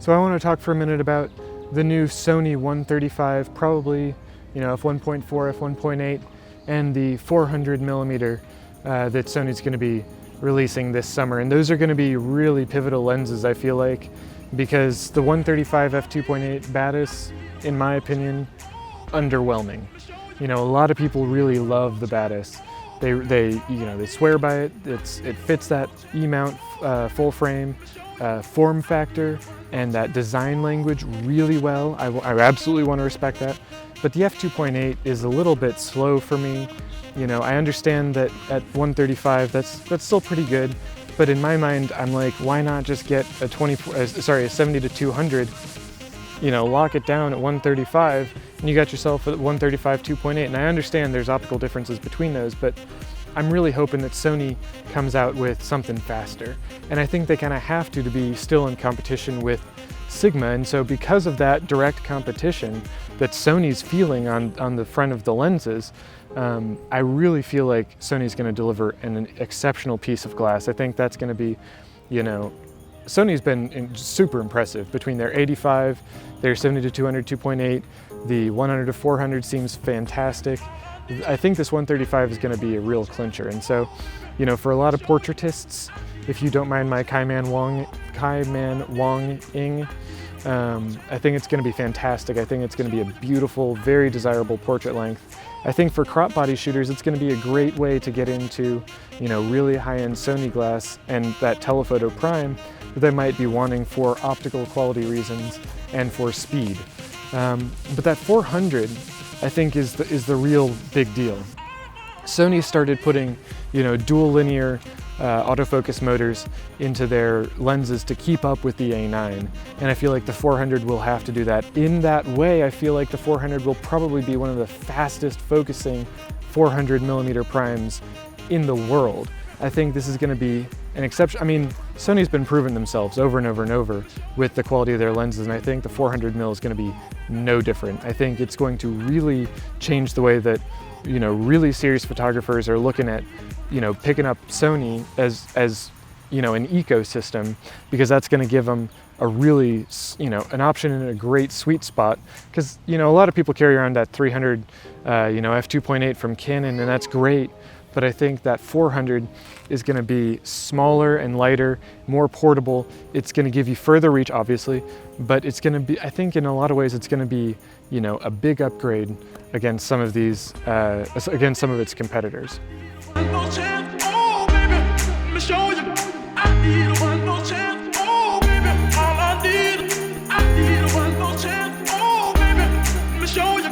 So I want to talk for a minute about the new Sony 135, probably, f1.4, f1.8, and the 400 millimeter that Sony's going to be releasing this summer. And those are going to be really pivotal lenses, I feel like, because the 135 f2.8 Batis, in my opinion, underwhelming. A lot of people really love the Batis. They swear by it. It fits that E-mount full frame form factor and that design language really well. I absolutely want to respect that. But the f2.8 is a little bit slow for me. I understand that at 135 that's still pretty good, but in my mind I'm like, why not just get a 70 to 200, lock it down at 135 and you got yourself a 135 2.8. And I understand there's optical differences between those, but I'm really hoping that Sony comes out with something faster. And I think they kind of have to be still in competition with Sigma. And so because of that direct competition that Sony's feeling on the front of the lenses, I really feel like Sony's going to deliver an exceptional piece of glass. I think that's going to be, Sony's been super impressive between their 85, their 70 to 200 2.8, the 100 to 400 seems fantastic. I think this 135 is going to be a real clincher. And so, for a lot of portraitists, if you don't mind my Kaiman Wong-ing, I think it's going to be fantastic. I think it's going to be a beautiful, very desirable portrait length. I think for crop body shooters, it's going to be a great way to get into, really high-end Sony glass and that telephoto prime that they might be wanting for optical quality reasons and for speed. But that 400, I think, is the real big deal. Sony started putting, dual linear autofocus motors into their lenses to keep up with the A9, and I feel like the 400 will have to do that. In that way, I feel like the 400 will probably be one of the fastest focusing 400 millimeter primes in the world. I think this is going to be an exception. I mean, Sony's been proving themselves over and over and over with the quality of their lenses, and I think the 400 mil is going to be no different. I think it's going to really change the way that, really serious photographers are looking at, picking up Sony as an ecosystem, because that's going to give them a really, an option in a great sweet spot. Because, a lot of people carry around that 300, f2.8 from Canon, and that's great. But I think that 400 is going to be smaller and lighter, more portable. It's going to give you further reach, obviously, but it's going to be, I think in a lot of ways, it's going to be, a big upgrade against some of these, against some of its competitors. Show you.